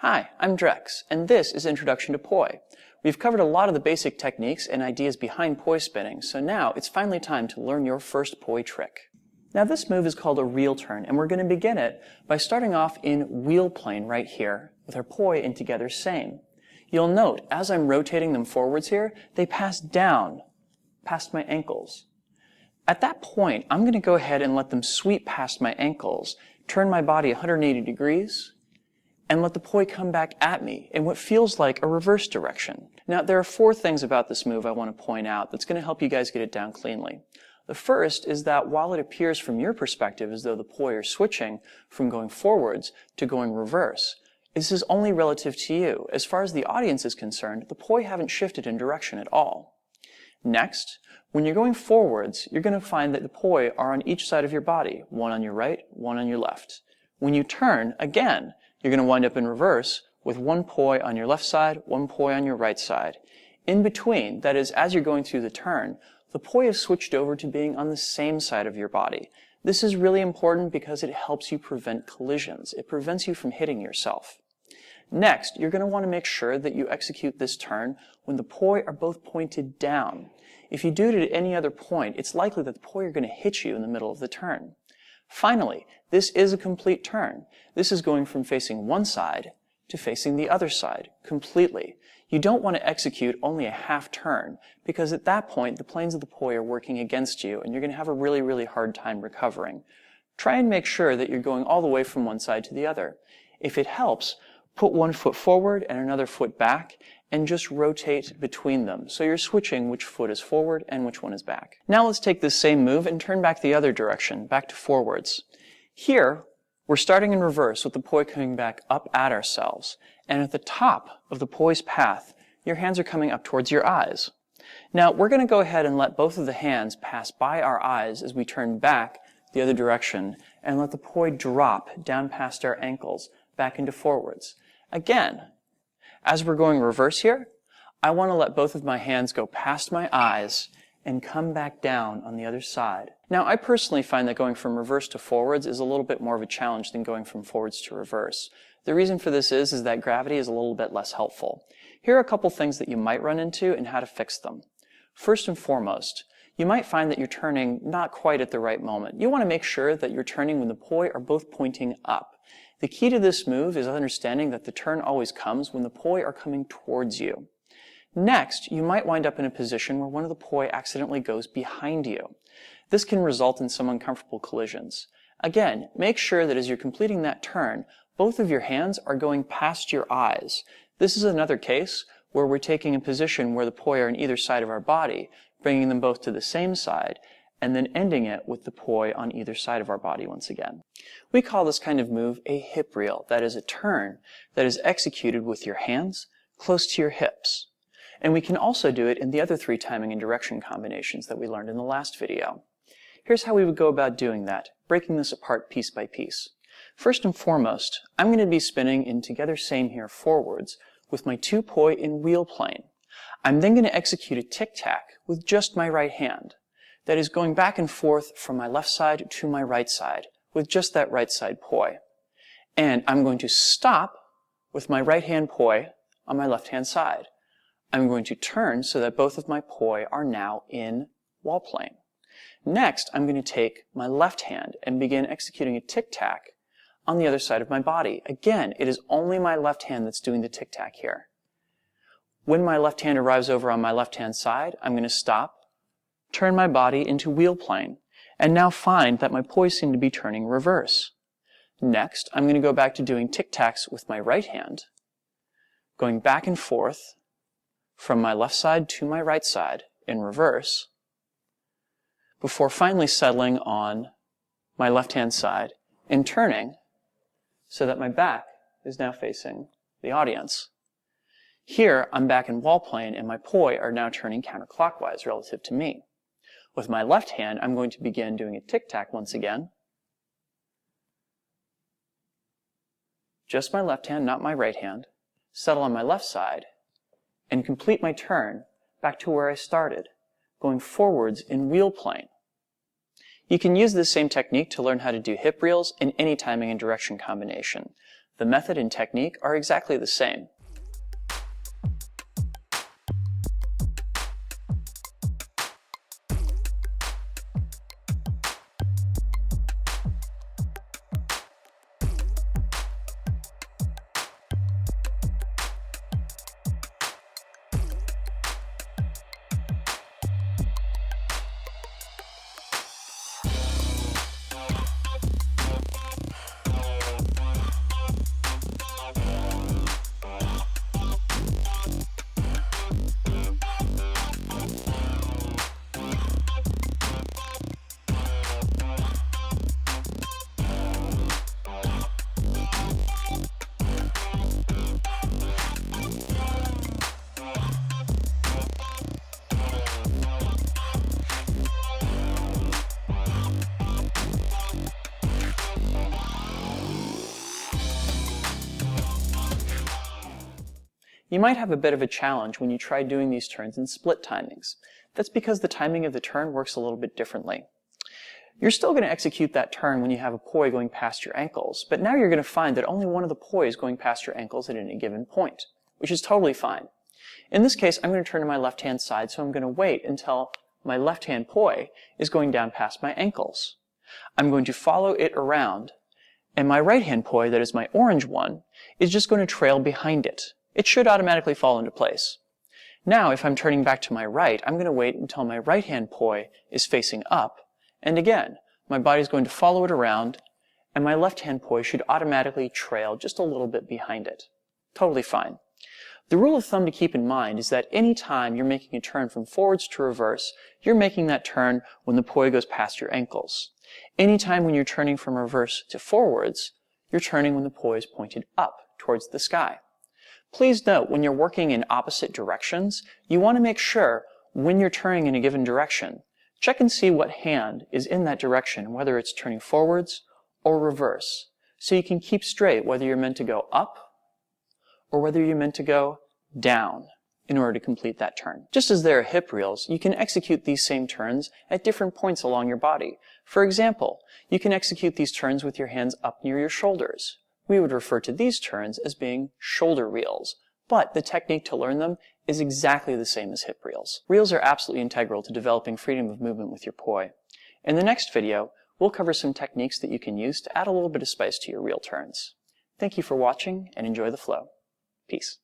Hi, I'm Drex, and this is Introduction to Poi. We've covered a lot of the basic techniques and ideas behind poi spinning, so now it's finally time to learn your first poi trick. Now this move is called a reel turn, and we're going to begin it by starting off in wheel plane right here, with our poi in together same. You'll note, as I'm rotating them forwards here, they pass down, past my ankles. At that point, I'm going to go ahead and let them sweep past my ankles, turn my body 180 degrees, and let the poi come back at me in what feels like a reverse direction. Now, there are four things about this move I want to point out that's going to help you guys get it down cleanly. The first is that while it appears from your perspective as though the poi are switching from going forwards to going reverse, this is only relative to you. As far as the audience is concerned, the poi haven't shifted in direction at all. Next, when you're going forwards, you're going to find that the poi are on each side of your body, one on your right, one on your left. When you turn, again, you're going to wind up in reverse with one poi on your left side, one poi on your right side. In between, that is, as you're going through the turn, the poi have switched over to being on the same side of your body. This is really important because it helps you prevent collisions. It prevents you from hitting yourself. Next, you're going to want to make sure that you execute this turn when the poi are both pointed down. If you do it at any other point, it's likely that the poi are going to hit you in the middle of the turn. Finally, this is a complete turn. This is going from facing one side to facing the other side completely. You don't want to execute only a half turn because at that point the planes of the poi are working against you and you're going to have a really hard time recovering. Try and make sure that you're going all the way from one side to the other. If it helps, put one foot forward and another foot back and just rotate between them. So you're switching which foot is forward and which one is back. Now let's take this same move and turn back the other direction, back to forwards. Here, we're starting in reverse with the poi coming back up at ourselves. And at the top of the poi's path, your hands are coming up towards your eyes. Now we're going to go ahead and let both of the hands pass by our eyes as we turn back the other direction and let the poi drop down past our ankles back into forwards. Again, as we're going reverse here, I want to let both of my hands go past my eyes and come back down on the other side. Now, I personally find that going from reverse to forwards is a little bit more of a challenge than going from forwards to reverse. The reason for this is that gravity is a little bit less helpful. Here are a couple things that you might run into and how to fix them. First and foremost, you might find that you're turning not quite at the right moment. You want to make sure that you're turning when the poi are both pointing up. The key to this move is understanding that the turn always comes when the poi are coming towards you. Next, you might wind up in a position where one of the poi accidentally goes behind you. This can result in some uncomfortable collisions. Again, make sure that as you're completing that turn, both of your hands are going past your eyes. This is another case where we're taking a position where the poi are on either side of our body, bringing them both to the same side, and then ending it with the poi on either side of our body once again. We call this kind of move a hip reel. That is a turn that is executed with your hands close to your hips. And we can also do it in the other three timing and direction combinations that we learned in the last video. Here's how we would go about doing that, breaking this apart piece by piece. First and foremost, I'm going to be spinning in together same here forwards with my two poi in wheel plane. I'm then going to execute a tic-tac with just my right hand. That is going back and forth from my left side to my right side with just that right side poi. And I'm going to stop with my right hand poi on my left hand side. I'm going to turn so that both of my poi are now in wall plane. Next, I'm going to take my left hand and begin executing a tic-tac on the other side of my body. Again, it is only my left hand that's doing the tic-tac here. When my left hand arrives over on my left hand side, I'm going to stop, turn my body into wheel plane, and now find that my poi seem to be turning reverse. Next, I'm going to go back to doing tic-tacs with my right hand, going back and forth from my left side to my right side in reverse, before finally settling on my left hand side and turning so that my back is now facing the audience. Here, I'm back in wall plane and my poi are now turning counterclockwise relative to me. With my left hand, I'm going to begin doing a tic-tac once again. Just my left hand, not my right hand. Settle on my left side and complete my turn back to where I started, going forwards in wheel plane. You can use this same technique to learn how to do hip reels in any timing and direction combination. The method and technique are exactly the same. You might have a bit of a challenge when you try doing these turns in split timings. That's because the timing of the turn works a little bit differently. You're still going to execute that turn when you have a poi going past your ankles, but now you're going to find that only one of the poi is going past your ankles at any given point, which is totally fine. In this case, I'm going to turn to my left-hand side, so I'm going to wait until my left-hand poi is going down past my ankles. I'm going to follow it around, and my right-hand poi, that is my orange one, is just going to trail behind it. It should automatically fall into place. Now, if I'm turning back to my right, I'm going to wait until my right-hand poi is facing up, and again, my body is going to follow it around, and my left-hand poi should automatically trail just a little bit behind it. Totally fine. The rule of thumb to keep in mind is that any time you're making a turn from forwards to reverse, you're making that turn when the poi goes past your ankles. Anytime when you're turning from reverse to forwards, you're turning when the poi is pointed up towards the sky. Please note, when you're working in opposite directions, you want to make sure when you're turning in a given direction, check and see what hand is in that direction, whether it's turning forwards or reverse, so you can keep straight whether you're meant to go up or whether you're meant to go down in order to complete that turn. Just as there are hip reels, you can execute these same turns at different points along your body. For example, you can execute these turns with your hands up near your shoulders. We would refer to these turns as being shoulder reels, but the technique to learn them is exactly the same as hip reels. Reels are absolutely integral to developing freedom of movement with your poi. In the next video, we'll cover some techniques that you can use to add a little bit of spice to your reel turns. Thank you for watching and enjoy the flow. Peace.